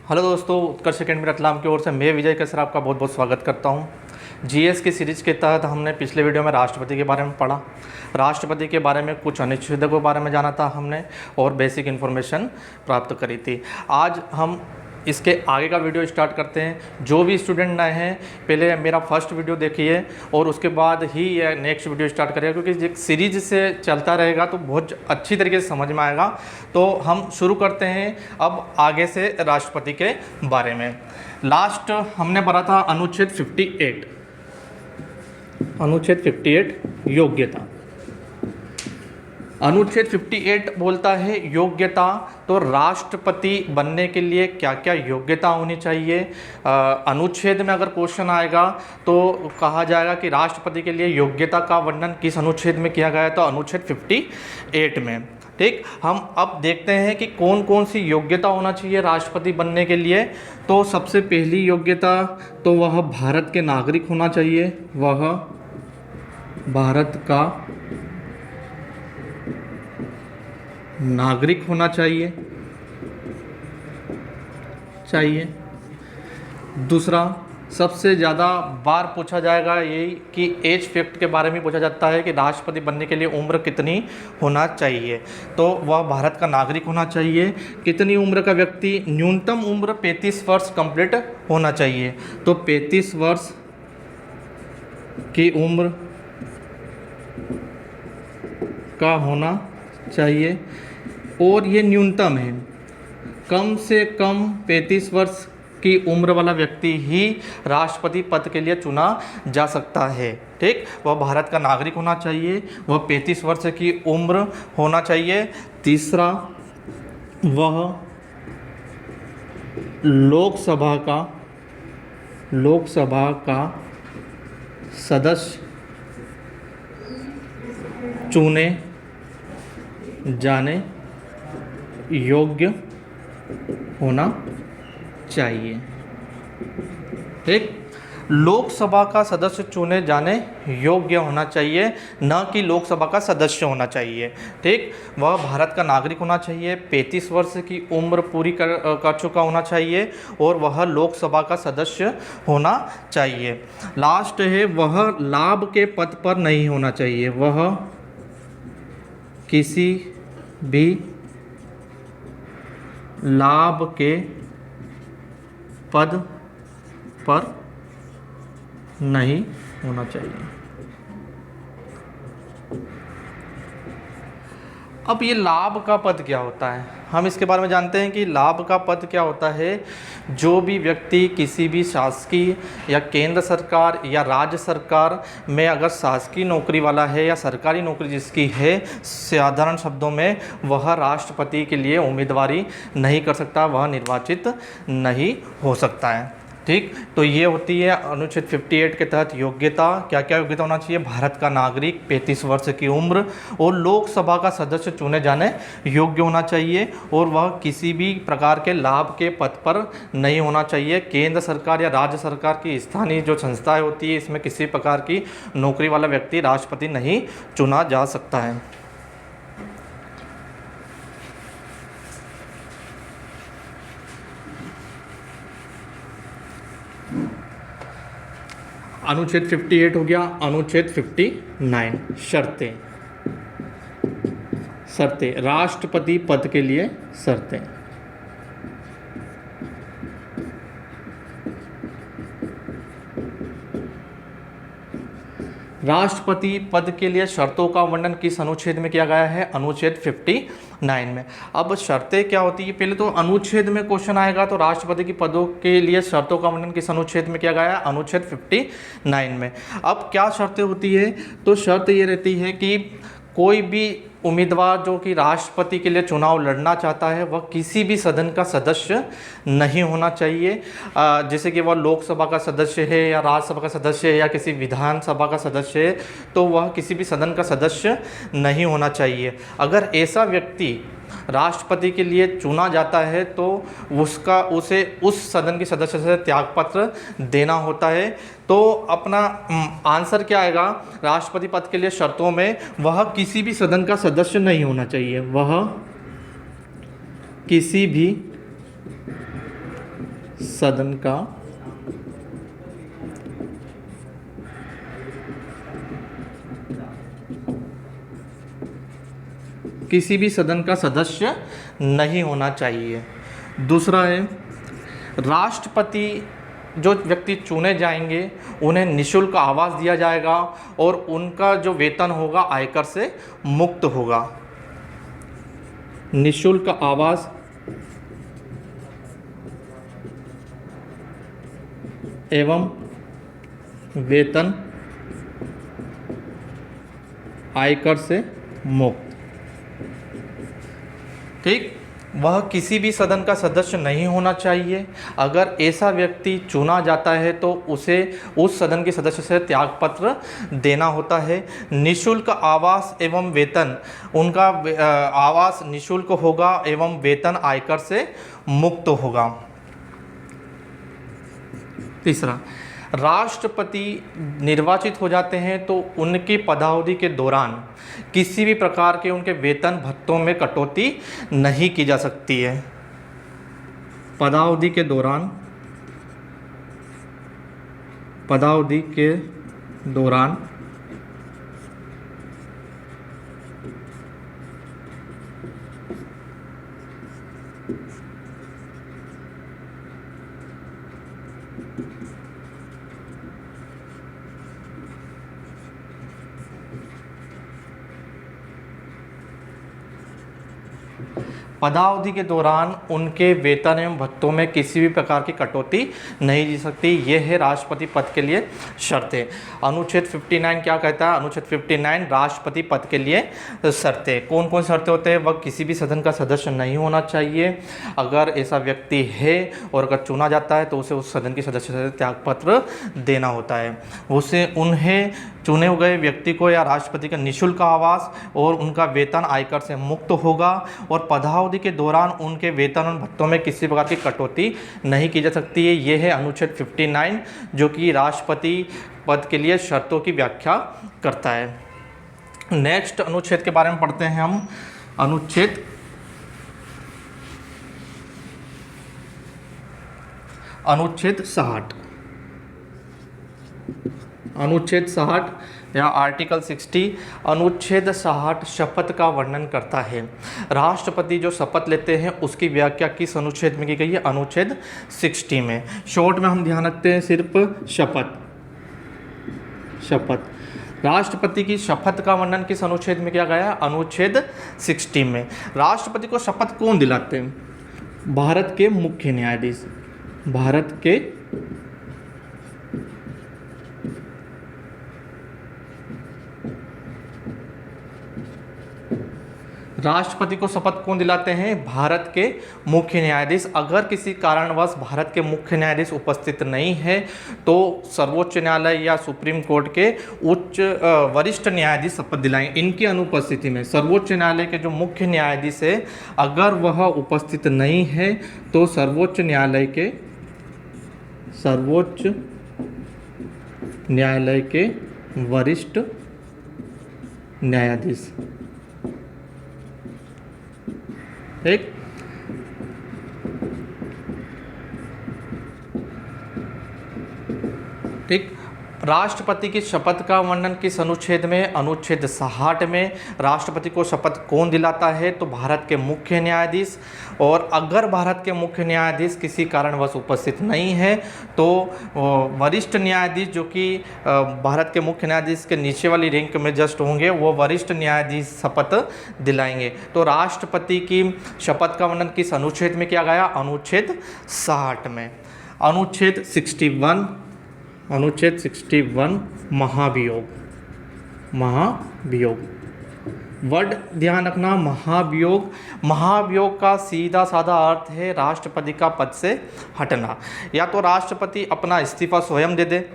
Hello दोस्तों, उत्कर्ष academy Ratlam की ओर से मैं विजय कसर आपका बहुत बहुत स्वागत करता हूं। जीएस की सीरीज के तहत हमने पिछले वीडियो में राष्ट्रपति के बारे में पढ़ा। राष्ट्रपति के बारे में कुछ अनुच्छेदों के बारे में जाना था हमने और बेसिक इन्फॉर्मेशन प्राप्त करी थी। आज हम इसके आगे का वीडियो स्टार्ट करते हैं। जो भी स्टूडेंट नए हैं पहले मेरा फर्स्ट वीडियो देखिए और उसके बाद ही ये नेक्स्ट वीडियो स्टार्ट करिएगा, क्योंकि सीरीज से चलता रहेगा तो बहुत अच्छी तरीके से समझ में आएगा। तो हम शुरू करते हैं अब आगे से राष्ट्रपति के बारे में। लास्ट हमने पढ़ा था अनुच्छेद 58। अनुच्छेद 58 योग्यता। अनुच्छेद 58 बोलता है योग्यता। तो राष्ट्रपति बनने के लिए क्या क्या योग्यता होनी चाहिए। अनुच्छेद में अगर क्वेश्चन आएगा तो कहा जाएगा कि राष्ट्रपति के लिए योग्यता का वर्णन किस अनुच्छेद में किया गया है, तो अनुच्छेद 58 में। ठीक, हम अब देखते हैं कि कौन कौन सी योग्यता होना चाहिए राष्ट्रपति बनने के लिए। तो सबसे पहली योग्यता तो वह भारत के नागरिक होना चाहिए। वह भारत का नागरिक होना चाहिए। दूसरा, सबसे ज़्यादा बार पूछा जाएगा यही कि एज फैक्ट के बारे में पूछा जाता है कि राष्ट्रपति बनने के लिए उम्र कितनी होना चाहिए। तो वह भारत का नागरिक होना चाहिए। कितनी उम्र का व्यक्ति, न्यूनतम उम्र 35 वर्ष कंप्लीट होना चाहिए। तो 35 वर्ष की उम्र का होना चाहिए और ये न्यूनतम है। कम से कम 35 वर्ष की उम्र वाला व्यक्ति ही राष्ट्रपति पद के लिए चुना जा सकता है। ठीक, वह भारत का नागरिक होना चाहिए, वह 35 वर्ष की उम्र होना चाहिए। तीसरा, वह लोकसभा का सदस्य चुने जाने योग्य होना चाहिए। ठीक, लोकसभा का सदस्य चुने जाने योग्य होना चाहिए, न कि लोकसभा का सदस्य होना चाहिए। ठीक, वह भारत का नागरिक होना चाहिए, 35 वर्ष की उम्र पूरी कर चुका होना चाहिए और वह लोकसभा का सदस्य होना चाहिए। लास्ट है, वह लाभ के पद पर नहीं होना चाहिए। वह किसी भी लाभ के पद पर नहीं होना चाहिए। अब ये लाभ का पद क्या होता है, हम इसके बारे में जानते हैं कि लाभ का पद क्या होता है। जो भी व्यक्ति किसी भी शासकीय या केंद्र सरकार या राज्य सरकार में अगर शासकीय नौकरी वाला है या सरकारी नौकरी जिसकी है, साधारण शब्दों में वह राष्ट्रपति के लिए उम्मीदवारी नहीं कर सकता, वह निर्वाचित नहीं हो सकता है। ठीक, तो ये होती है अनुच्छेद 58 के तहत योग्यता। क्या क्या योग्यता होना चाहिए? भारत का नागरिक, 35 वर्ष की उम्र और लोकसभा का सदस्य चुने जाने योग्य होना चाहिए और वह किसी भी प्रकार के लाभ के पद पर नहीं होना चाहिए। केंद्र सरकार या राज्य सरकार की स्थानीय जो संस्थाएं होती है, इसमें किसी प्रकार की नौकरी वाला व्यक्ति राष्ट्रपति नहीं चुना जा सकता है। अनुच्छेद 58 हो गया। अनुच्छेद 59 शर्तें राष्ट्रपति पद के लिए शर्तें। राष्ट्रपति पद के लिए शर्तों का वर्णन किस अनुच्छेद में किया गया है? अनुच्छेद 59 में। अब शर्तें क्या होती है, पहले तो अनुच्छेद में क्वेश्चन आएगा तो राष्ट्रपति की पदों के लिए शर्तों का वर्णन किस अनुच्छेद में किया गया है? अनुच्छेद 59 में। अब क्या शर्तें होती है? तो शर्त ये रहती है कि कोई भी उम्मीदवार जो कि राष्ट्रपति के लिए चुनाव लड़ना चाहता है वह किसी भी सदन का सदस्य नहीं होना चाहिए। जैसे कि वह लोकसभा का सदस्य है या राज्यसभा का सदस्य है या किसी विधानसभा का सदस्य है, तो वह किसी भी सदन का सदस्य नहीं होना चाहिए। अगर ऐसा व्यक्ति राष्ट्रपति के लिए चुना जाता है तो उसे उस सदन की सदस्य से त्यागपत्र देना होता है। तो अपना आंसर क्या आएगा? राष्ट्रपति पद के लिए शर्तों में वह किसी भी सदन का सदस्य नहीं होना चाहिए। वह किसी भी सदन का किसी भी सदन का सदस्य नहीं होना चाहिए। दूसरा है, राष्ट्रपति जो व्यक्ति चुने जाएंगे उन्हें निःशुल्क आवास दिया जाएगा और उनका जो वेतन होगा आयकर से मुक्त होगा। निःशुल्क आवास एवं वेतन आयकर से मुक्त। ठीक, वह किसी भी सदन का सदस्य नहीं होना चाहिए। अगर ऐसा व्यक्ति चुना जाता है तो उसे उस सदन के सदस्य से त्यागपत्र देना होता है। निःशुल्क आवास एवं वेतन, उनका आवास निःशुल्क होगा एवं वेतन आयकर से मुक्त होगा। तीसरा, राष्ट्रपति निर्वाचित हो जाते हैं तो उनकी पदावधि के दौरान किसी भी प्रकार के उनके वेतन भत्तों में कटौती नहीं की जा सकती है। पदावधि के दौरान उनके वेतन एवं भत्तों में किसी भी प्रकार की कटौती नहीं की सकती। यह है राष्ट्रपति पद के लिए शर्तें। अनुच्छेद 59 क्या कहता है? अनुच्छेद 59 राष्ट्रपति पद के लिए शर्तें। कौन कौन शर्तें होते हैं? वह किसी भी सदन का सदस्य नहीं होना चाहिए। अगर ऐसा व्यक्ति है और अगर चुना जाता है तो उसे उस सदन के सदस्य से त्यागपत्र देना होता है। उसे उन्हें चुने गए व्यक्ति को या राष्ट्रपति का निःशुल्क आवास और उनका वेतन आयकर से मुक्त होगा और पदावधि के दौरान उनके वेतन और भत्तों में किसी प्रकार की कटौती नहीं की जा सकती है। यह है अनुच्छेद 59 जो कि राष्ट्रपति पद के लिए शर्तों की व्याख्या करता है। नेक्स्ट अनुच्छेद के बारे में पढ़ते हैं हम। अनुच्छेद 60। अनुच्छेद 60 या आर्टिकल 60। अनुच्छेद 60 शपथ का वर्णन करता है। राष्ट्रपति जो शपथ लेते हैं उसकी व्याख्या किस अनुच्छेद में की गई है? अनुच्छेद 60 में। शॉर्ट में हम ध्यान रखते हैं सिर्फ शपथ। राष्ट्रपति की शपथ का वर्णन किस अनुच्छेद में किया गया है? अनुच्छेद 60 में। राष्ट्रपति को शपथ कौन दिलाते हैं? भारत के मुख्य न्यायाधीश। भारत के राष्ट्रपति को शपथ कौन दिलाते हैं? भारत के मुख्य न्यायाधीश। अगर किसी कारणवश भारत के मुख्य न्यायाधीश उपस्थित नहीं है तो सर्वोच्च न्यायालय या सुप्रीम कोर्ट के वरिष्ठ न्यायाधीश शपथ दिलाएंगे। इनकी अनुपस्थिति में सर्वोच्च न्यायालय के जो मुख्य न्यायाधीश है अगर वह उपस्थित नहीं है तो सर्वोच्च न्यायालय के वरिष्ठ न्यायाधीश। ठीक, ठीक। राष्ट्रपति की शपथ का वर्णन किस अनुच्छेद में? अनुच्छेद 60 में। राष्ट्रपति को शपथ कौन दिलाता है? तो भारत के मुख्य न्यायाधीश। और अगर भारत के मुख्य न्यायाधीश किसी कारणवश उपस्थित नहीं है तो वरिष्ठ न्यायाधीश जो कि भारत के मुख्य न्यायाधीश के नीचे वाली रैंक में जस्ट होंगे वो वरिष्ठ न्यायाधीश शपथ दिलाएंगे। तो राष्ट्रपति की शपथ का वर्णन किस अनुच्छेद में किया गया? अनुच्छेद 60 में। अनुच्छेद 61 महाभियोग। वर्ड ध्यान रखना, महाभियोग का सीधा साधा अर्थ है राष्ट्रपति का पद से हटना। या तो राष्ट्रपति अपना इस्तीफा स्वयं दे दे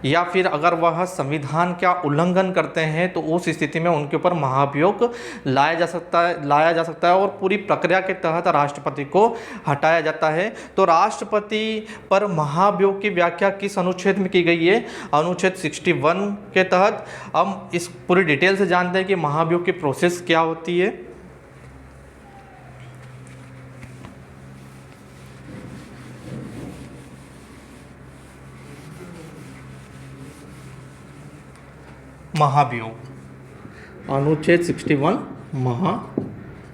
या फिर अगर वह संविधान का उल्लंघन करते हैं तो उस स्थिति में उनके ऊपर महाभियोग लाया जा सकता है और पूरी प्रक्रिया के तहत राष्ट्रपति को हटाया जाता है। तो राष्ट्रपति पर महाभियोग की व्याख्या किस अनुच्छेद में की गई है? अनुच्छेद 61 के तहत। हम इस पूरी डिटेल से जानते हैं कि महाभियोग की प्रोसेस क्या होती है। महाभियोग। अनुच्छेद 61 महाभियोग।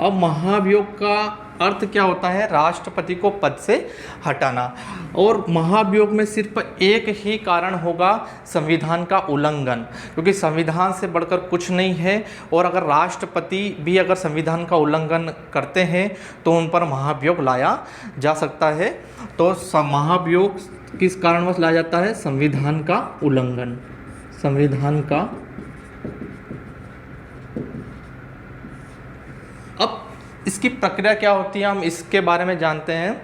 अब महाभियोग का अर्थ क्या होता है? राष्ट्रपति को पद से हटाना। और महाभियोग में सिर्फ एक ही कारण होगा, संविधान का उल्लंघन, क्योंकि संविधान से बढ़कर कुछ नहीं है। और अगर राष्ट्रपति भी अगर संविधान का उल्लंघन करते हैं तो उन पर महाभियोग लाया जा सकता है। तो महाभियोग किस कारणवश लाया जाता है? संविधान का उल्लंघन। संविधान का। अब इसकी प्रक्रिया क्या होती है, हम इसके बारे में जानते हैं।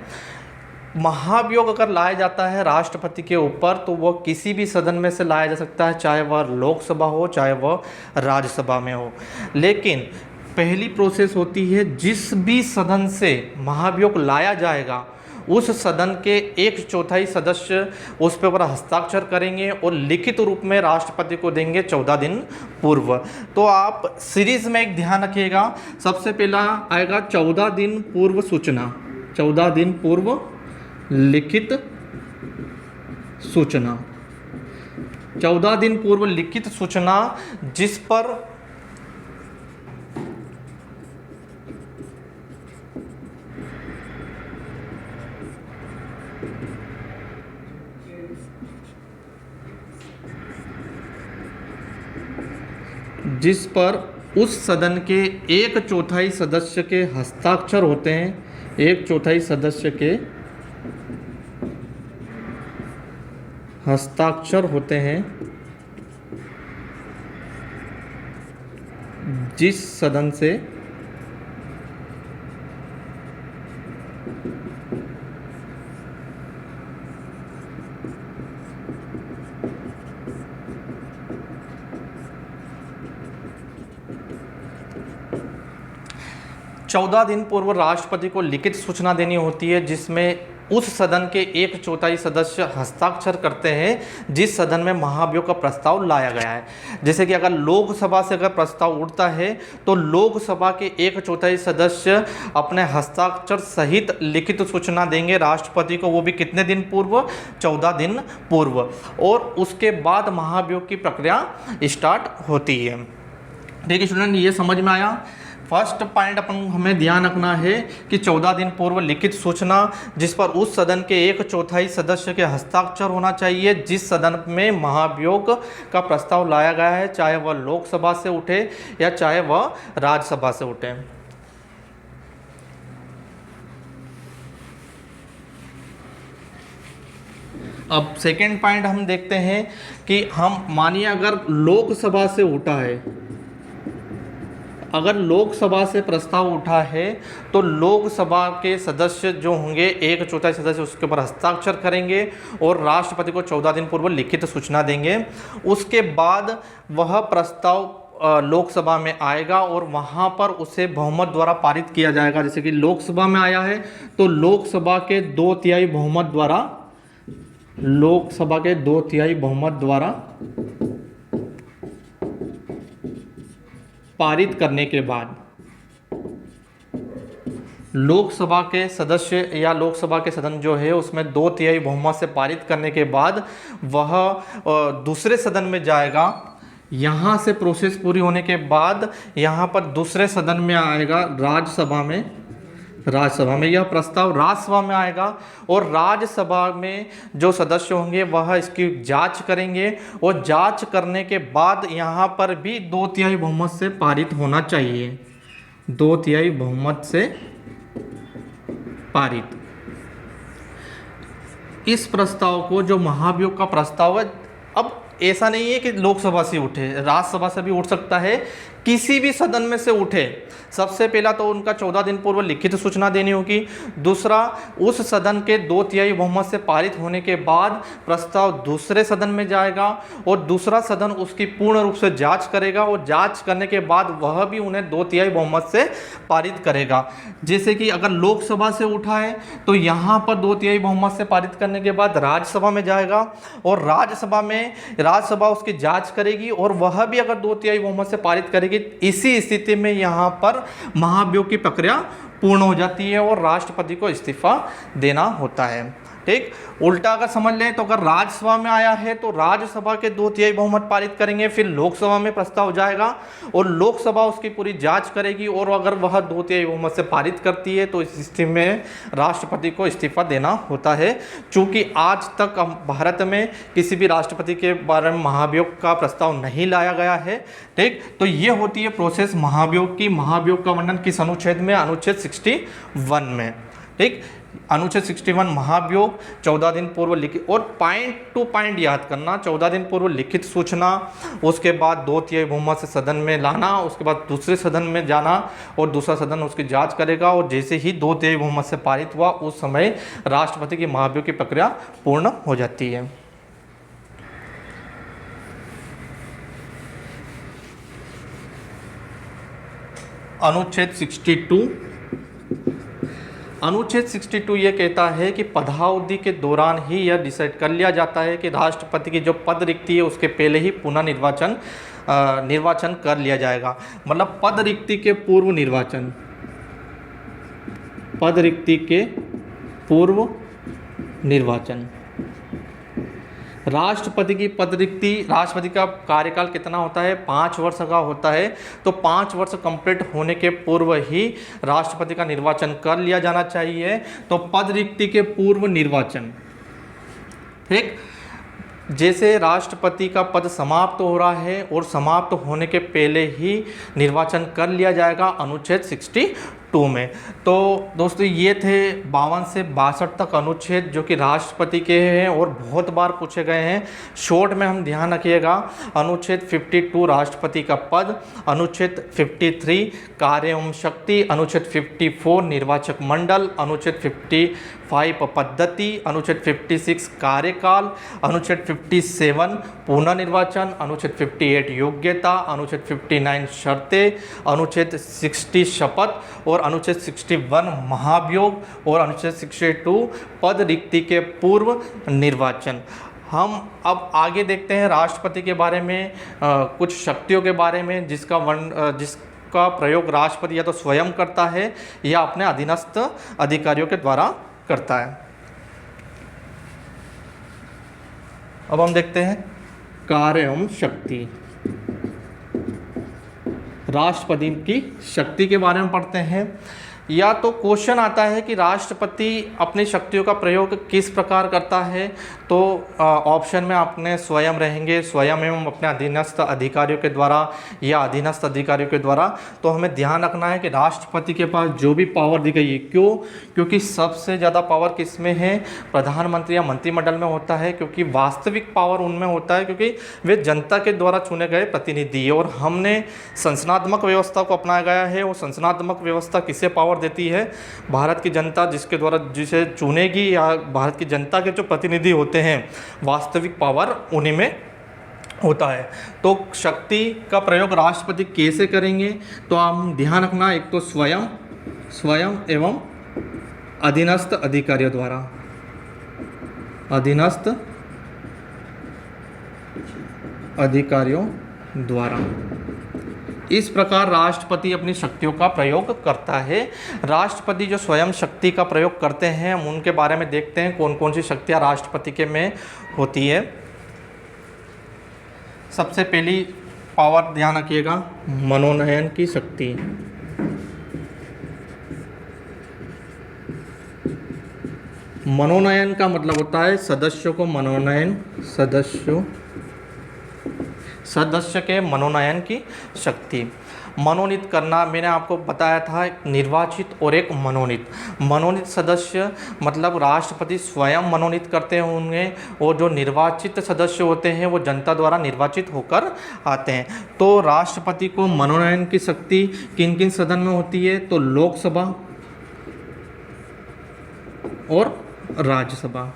महाभियोग अगर लाया जाता है राष्ट्रपति के ऊपर तो वह किसी भी सदन में से लाया जा सकता है, चाहे वह लोकसभा हो चाहे वह राज्यसभा में हो। लेकिन पहली प्रोसेस होती है, जिस भी सदन से महाभियोग लाया जाएगा उस सदन के 1/4 सदस्य उस पर हस्ताक्षर करेंगे और लिखित रूप में राष्ट्रपति को देंगे 14 दिन पूर्व। तो आप सीरीज में एक ध्यान रखिएगा, सबसे पहला आएगा 14 दिन पूर्व सूचना। 14 दिन पूर्व लिखित सूचना। 14 दिन पूर्व लिखित सूचना जिस पर उस सदन के 1/4 सदस्य के हस्ताक्षर होते हैं। 1/4 सदस्य के हस्ताक्षर होते हैं जिस सदन से चौदह दिन पूर्व राष्ट्रपति को लिखित सूचना देनी होती है, जिसमें उस सदन के 1/4 सदस्य हस्ताक्षर करते हैं जिस सदन में महाभियोग का प्रस्ताव लाया गया है। जैसे कि अगर लोकसभा से अगर प्रस्ताव उठता है तो लोकसभा के 1/4 सदस्य अपने हस्ताक्षर सहित लिखित सूचना देंगे राष्ट्रपति को, वो भी कितने दिन पूर्व? 14 दिन पूर्व। और उसके बाद महाभियोग की प्रक्रिया स्टार्ट होती है। ठीक है स्टूडेंट, ये समझ में आया। फर्स्ट पॉइंट अपन हमें ध्यान रखना है कि 14 दिन पूर्व लिखित सूचना जिस पर उस सदन के 1/4 सदस्य के हस्ताक्षर होना चाहिए जिस सदन में महाभियोग का प्रस्ताव लाया गया है, चाहे वह लोकसभा से उठे या चाहे वह राज्यसभा से उठे। अब सेकेंड पॉइंट हम देखते हैं कि हम मानिए अगर लोकसभा से उठा है, अगर लोकसभा से प्रस्ताव उठा है तो लोकसभा के सदस्य जो होंगे 1/4 सदस्य उसके ऊपर हस्ताक्षर करेंगे और राष्ट्रपति को 14 दिन पूर्व लिखित सूचना देंगे। उसके बाद वह प्रस्ताव लोकसभा में आएगा और वहाँ पर उसे बहुमत द्वारा पारित किया जाएगा। जैसे कि लोकसभा में आया है तो लोकसभा के 2/3 बहुमत द्वारा, लोकसभा के 2/3 बहुमत द्वारा पारित करने के बाद लोकसभा के सदस्य या लोकसभा के सदन जो है उसमें 2/3 बहुमत से पारित करने के बाद वह दूसरे सदन में जाएगा। यहाँ से प्रोसेस पूरी होने के बाद यहाँ पर दूसरे सदन में आएगा, राज्यसभा में यह प्रस्ताव राज्यसभा में आएगा और राज्यसभा में जो सदस्य होंगे वह इसकी जांच करेंगे और जांच करने के बाद यहाँ पर भी 2/3 बहुमत से पारित होना चाहिए। 2/3 बहुमत से पारित। इस प्रस्ताव को, जो महाभियोग का प्रस्ताव है, अब ऐसा नहीं है कि लोकसभा से उठे, राज्यसभा से भी उठ सकता है, किसी भी सदन में से उठे। सबसे पहला तो उनका 14 दिन पूर्व लिखित सूचना देनी होगी। दूसरा, उस सदन के 2/3 बहुमत से पारित होने के बाद प्रस्ताव दूसरे सदन में जाएगा और दूसरा सदन उसकी पूर्ण रूप से जांच करेगा और जांच करने के बाद वह भी उन्हें 2/3 बहुमत से पारित करेगा। जैसे कि अगर लोकसभा से उठा है तो यहाँ पर 2/3 बहुमत से पारित करने के बाद राज्यसभा में जाएगा और राज्यसभा उसकी जाँच करेगी और वह भी अगर 2/3 बहुमत से पारित करेगी। इसी स्थिति में यहाँ पर महाभियोग की प्रक्रिया पूर्ण हो जाती है और राष्ट्रपति को इस्तीफा देना होता है। ठीक। उल्टा अगर समझ लें तो अगर राज्यसभा में आया है तो राज्यसभा के 2/3 बहुमत पारित करेंगे, फिर लोकसभा में प्रस्ताव जाएगा और लोकसभा उसकी पूरी जांच करेगी, और अगर वह 2/3 बहुमत से पारित करती है तो इस स्थिति में राष्ट्रपति को इस्तीफा देना होता है। चूँकि आज तक भारत में किसी भी राष्ट्रपति के बारे में महाभियोग का प्रस्ताव नहीं लाया गया है। ठीक, तो ये होती है प्रोसेस महाभियोग की। महाभियोग का वर्णन किस अनुच्छेद में? अनुच्छेद 61 में। ठीक, अनुच्छेद 61 महाभियोग 14 दिन पूर्व लिखित, और पॉइंट टू पॉइंट याद करना, 14 दिन पूर्व लिखित सूचना, उसके बाद 2/3 बहुमत से सदन में लाना, उसके बाद दूसरे सदन में जाना और दूसरा सदन उसकी जांच करेगा, और जैसे ही 2/3 बहुमत से पारित हुआ उस समय राष्ट्रपति की महाभियोग की प्रक्रिया पूर्ण हो जाती है। अनुच्छेद 62, अनुच्छेद 62 ये कहता है कि पदावधि के दौरान ही यह डिसाइड कर लिया जाता है कि राष्ट्रपति की जो पद रिक्ति है उसके पहले ही पुनः निर्वाचन कर लिया जाएगा। मतलब पद रिक्ति के पूर्व निर्वाचन, पद रिक्ति के पूर्व निर्वाचन। राष्ट्रपति की पद रिक्ति, राष्ट्रपति का कार्यकाल कितना होता है? 5 वर्ष का होता है। तो 5 वर्ष कंप्लीट होने के पूर्व ही राष्ट्रपति का निर्वाचन कर लिया जाना चाहिए। तो पद रिक्ति के पूर्व निर्वाचन, ठीक, जैसे राष्ट्रपति का पद समाप्त हो रहा है और समाप्त होने के पहले ही निर्वाचन कर लिया जाएगा अनुच्छेद 62 में। तो दोस्तों ये थे 52 से 62 तक अनुच्छेद जो कि राष्ट्रपति के हैं और बहुत बार पूछे गए हैं। शॉर्ट में हम ध्यान रखिएगा, अनुच्छेद 52 राष्ट्रपति का पद, अनुच्छेद 53 कार्य एवं शक्ति, अनुच्छेद 54 निर्वाचक मंडल, अनुच्छेद 55 पद्धति, अनुच्छेद 56 कार्यकाल, अनुच्छेद 57 पुनः निर्वाचन, अनुच्छेद 58 योग्यता, अनुच्छेद 59 शर्तें, अनुच्छेद 60 शपथ और अनुच्छेद 61 महाभियोग और अनुच्छेद 62 पद रिक्ति के पूर्व निर्वाचन। हम अब आगे देखते हैं राष्ट्रपति के बारे में, कुछ शक्तियों के बारे में जिसका प्रयोग राष्ट्रपति या तो स्वयं करता है या अपने अधीनस्थ अधिकारियों के द्वारा करता है। अब हम देखते हैं कार्य एवं शक्ति। राष्ट्रपति की शक्ति के बारे में पढ़ते हैं। या तो क्वेश्चन आता है कि राष्ट्रपति अपनी शक्तियों का प्रयोग किस प्रकार करता है, तो ऑप्शन में अपने स्वयं रहेंगे, स्वयं एवं अपने अधीनस्थ अधिकारियों के द्वारा या अधीनस्थ अधिकारियों के द्वारा। तो हमें ध्यान रखना है कि राष्ट्रपति के पास जो भी पावर दी गई है, क्यों? क्योंकि सबसे ज़्यादा पावर किस में है? प्रधानमंत्री या मंत्रिमंडल में होता है, क्योंकि वास्तविक पावर उनमें होता है क्योंकि वे जनता के द्वारा चुने गए प्रतिनिधि। और हमने संसदनात्मक व्यवस्था को अपनाया गया है। वो संसदनात्मक व्यवस्था किसे पावर देती है? भारत की जनता जिसके द्वारा जिसे चुनेगी, या भारत की जनता के जो प्रतिनिधि होते हैं, वास्तविक पावर उन्हीं में होता है। तो शक्ति का प्रयोग राष्ट्रपति कैसे करेंगे? तो हम ध्यान रखना, एक तो स्वयं एवं अधीनस्थ अधिकारियों द्वारा, अधीनस्थ अधिकारियों द्वारा। इस प्रकार राष्ट्रपति अपनी शक्तियों का प्रयोग करता है। राष्ट्रपति जो स्वयं शक्ति का प्रयोग करते हैं, हम उनके बारे में देखते हैं कौन कौन सी शक्तियाँ राष्ट्रपति के में होती है। सबसे पहली पावर ध्यान रखिएगा, मनोनयन की शक्ति। मनोनयन का मतलब होता है सदस्यों को मनोनयन, सदस्य के मनोनयन की शक्ति। मनोनीत करना, मैंने आपको बताया था, निर्वाचित और एक मनोनीत। मनोनीत सदस्य मतलब राष्ट्रपति स्वयं मनोनीत करते हैं उन्हें, और जो निर्वाचित सदस्य होते हैं वो जनता द्वारा निर्वाचित होकर आते हैं। तो राष्ट्रपति को मनोनयन की शक्ति किन किन सदन में होती है? तो लोकसभा और राज्यसभा।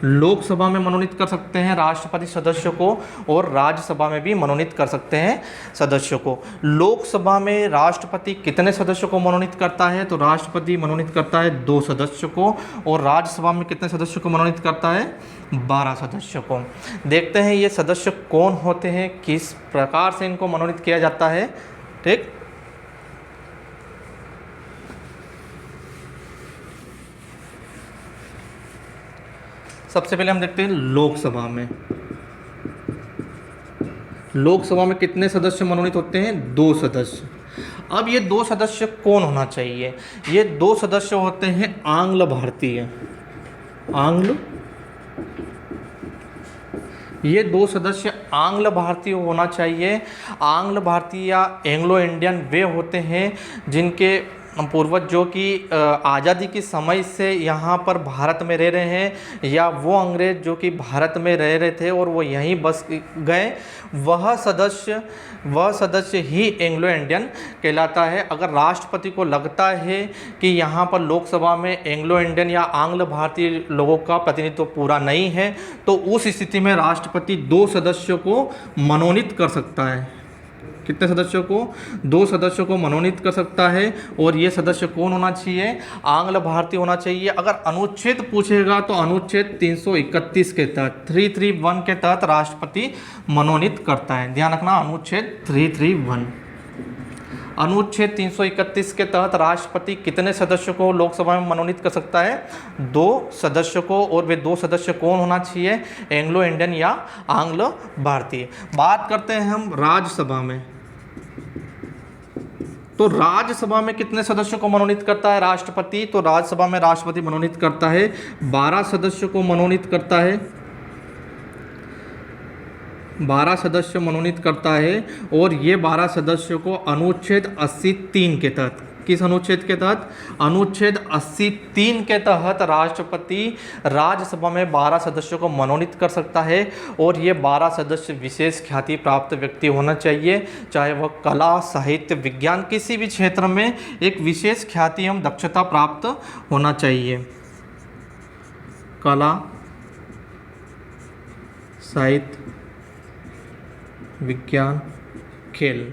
लोकसभा में मनोनीत कर सकते हैं राष्ट्रपति सदस्यों को, और राज्यसभा में भी मनोनीत कर सकते हैं सदस्यों को। लोकसभा में राष्ट्रपति कितने सदस्यों को मनोनीत करता है? तो राष्ट्रपति मनोनीत करता है 2 सदस्यों को, और राज्यसभा में कितने सदस्यों को मनोनीत करता है? 12 सदस्यों को। देखते हैं ये सदस्य कौन होते हैं, किस प्रकार से इनको मनोनीत किया जाता है। ठीक, सबसे पहले हम देखते हैं लोकसभा में। लोकसभा में कितने सदस्य मनोनीत होते हैं? 2 सदस्य। अब ये 2 सदस्य कौन होना चाहिए? ये 2 सदस्य होते हैं आंग्ल भारतीय। ये 2 सदस्य आंग्ल भारतीय होना चाहिए। आंग्ल भारतीय या एंग्लो इंडियन वे होते हैं जिनके पूर्वज जो कि आज़ादी के समय से यहाँ पर भारत में रह रहे हैं, या वो अंग्रेज जो कि भारत में रह रहे थे और वो यहीं बस गए, वह सदस्य ही एंग्लो इंडियन कहलाता है। अगर राष्ट्रपति को लगता है कि यहाँ पर लोकसभा में एंग्लो इंडियन या आंग्ल भारतीय लोगों का प्रतिनिधित्व पूरा नहीं है, तो उस स्थिति में राष्ट्रपति 2 सदस्यों को मनोनीत कर सकता है। कितने सदस्यों को? 2 सदस्यों को मनोनीत कर सकता है। और ये सदस्य कौन होना चाहिए? आंग्ल भारतीय होना चाहिए। अगर अनुच्छेद पूछेगा तो अनुच्छेद 331 के तहत 331 के तहत राष्ट्रपति मनोनीत करता है। ध्यान रखना, अनुच्छेद 331। अनुच्छेद 331 के तहत राष्ट्रपति कितने सदस्यों को लोकसभा में मनोनीत कर सकता है? 2 सदस्यों को। और वे 2 सदस्य कौन होना चाहिए? एंग्लो इंडियन या आंग्ल भारतीय। बात करते हैं हम राज्यसभा में। तो राज्यसभा में कितने सदस्यों को मनोनीत करता है राष्ट्रपति? तो राज्यसभा में राष्ट्रपति मनोनीत करता है 12 सदस्यों को मनोनीत करता है। 12 सदस्य मनोनीत करता है। और ये 12 सदस्यों को अनुच्छेद 83 के तहत, किस अनुच्छेद के तहत? अनुच्छेद 83 के तहत राष्ट्रपति राज्यसभा में 12 सदस्यों को मनोनीत कर सकता है। और ये 12 सदस्य विशेष ख्याति प्राप्त व्यक्ति होना चाहिए, चाहे वह कला, साहित्य, विज्ञान, किसी भी क्षेत्र में एक विशेष ख्याति एवं दक्षता प्राप्त होना चाहिए। कला, साहित्य, विज्ञान, खेल।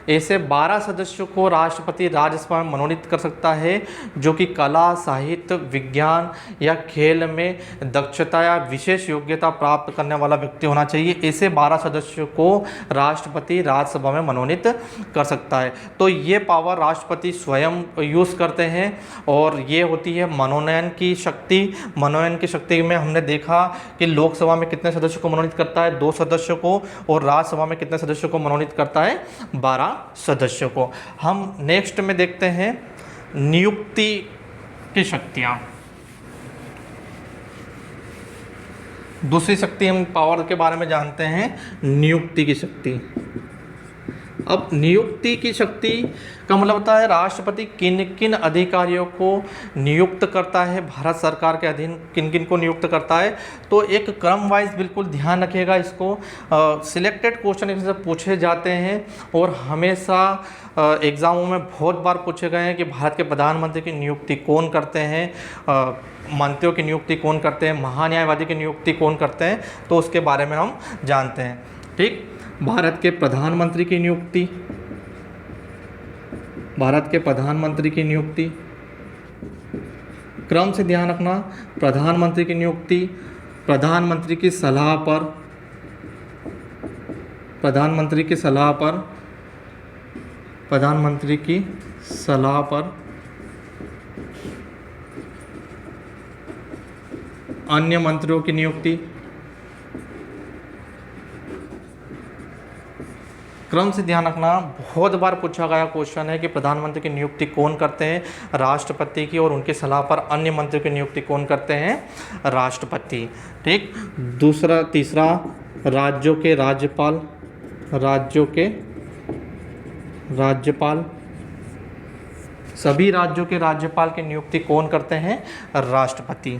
ऐसे 12 सदस्यों को राष्ट्रपति राज्यसभा में मनोनीत कर सकता है जो कि कला, साहित्य, विज्ञान या खेल में दक्षता या विशेष योग्यता प्राप्त करने वाला व्यक्ति होना चाहिए। ऐसे 12 सदस्यों को राष्ट्रपति राज्यसभा में मनोनीत कर सकता है। तो ये पावर राष्ट्रपति स्वयं यूज़ करते हैं और ये होती है मनोनयन की शक्ति। मनोनयन की शक्ति में हमने देखा कि लोकसभा में कितने सदस्यों को मनोनीत करता है? 2 सदस्यों को। और राज्यसभा में कितने सदस्यों को मनोनीत करता है? 12 सदस्यों को। हम नेक्स्ट में देखते हैं नियुक्ति की शक्तियां। दूसरी शक्ति हम पावर के बारे में जानते हैं, नियुक्ति की शक्ति। अब नियुक्ति की शक्ति का मतलब होता है राष्ट्रपति किन किन अधिकारियों को नियुक्त करता है, भारत सरकार के अधीन किन किन को नियुक्त करता है। तो एक क्रम वाइज बिल्कुल ध्यान रखिएगा इसको। सिलेक्टेड क्वेश्चन इससे पूछे जाते हैं और हमेशा एग्ज़ामों में बहुत बार पूछे गए हैं कि भारत के प्रधानमंत्री की नियुक्ति कौन करते हैं, मंत्रियों की नियुक्ति कौन करते हैं, महान्यायवादी की नियुक्ति कौन करते हैं। तो उसके बारे में हम जानते हैं। ठीक, भारत के प्रधानमंत्री की नियुक्ति, भारत के प्रधानमंत्री की नियुक्ति, क्रम से ध्यान रखना। प्रधानमंत्री की नियुक्ति प्रधानमंत्री की सलाह पर, प्रधानमंत्री की सलाह पर, प्रधानमंत्री की सलाह पर अन्य मंत्रियों की नियुक्ति। क्रम से ध्यान रखना, बहुत बार पूछा गया क्वेश्चन है कि प्रधानमंत्री की नियुक्ति कौन करते हैं? राष्ट्रपति की। और उनकी सलाह पर अन्य मंत्रियों की नियुक्ति कौन करते हैं? राष्ट्रपति। ठीक, तीसरा राज्यों के राज्यपाल, राज्यों के राज्यपाल, सभी राज्यों के राज्यपाल की नियुक्ति कौन करते हैं? राष्ट्रपति।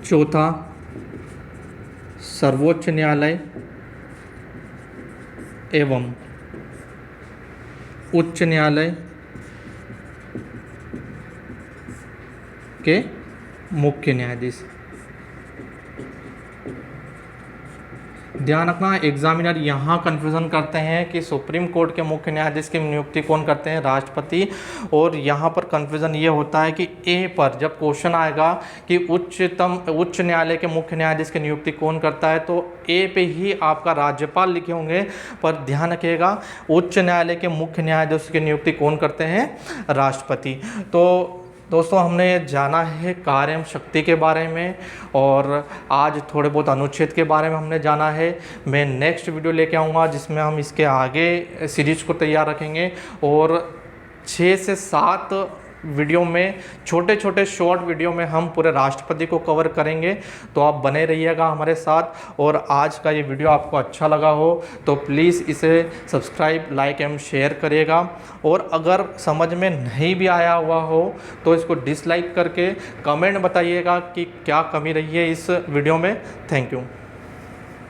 चौथा, सर्वोच्च न्यायालय एवं उच्च न्यायालय के मुख्य न्यायाधीश। ध्यान रखना, एग्जामिनर यहाँ कन्फ्यूज़न करते हैं कि सुप्रीम कोर्ट के मुख्य न्यायाधीश की नियुक्ति कौन करते हैं, राष्ट्रपति। और यहाँ पर कन्फ्यूज़न ये होता है कि ए पर जब क्वेश्चन आएगा कि उच्च न्यायालय के मुख्य न्यायाधीश की नियुक्ति कौन करता है, तो ए पे ही आपका राज्यपाल लिखे होंगे, पर ध्यान रखिएगा उच्च न्यायालय के मुख्य न्यायाधीश की नियुक्ति कौन करते हैं, राष्ट्रपति। तो दोस्तों हमने जाना है कार्यम शक्ति के बारे में और आज थोड़े बहुत अनुच्छेद के बारे में हमने जाना है। मैं नेक्स्ट वीडियो लेके आऊँगा जिसमें हम इसके आगे सीरीज को तैयार रखेंगे और 6 से 7 वीडियो में, छोटे छोटे शॉर्ट वीडियो में हम पूरे राष्ट्रपति को कवर करेंगे। तो आप बने रहिएगा हमारे साथ। और आज का ये वीडियो आपको अच्छा लगा हो तो प्लीज़ इसे सब्सक्राइब, लाइक एवं शेयर करिएगा। और अगर समझ में नहीं भी आया हुआ हो तो इसको डिसलाइक करके कमेंट बताइएगा कि क्या कमी रही है इस वीडियो में। Thank you.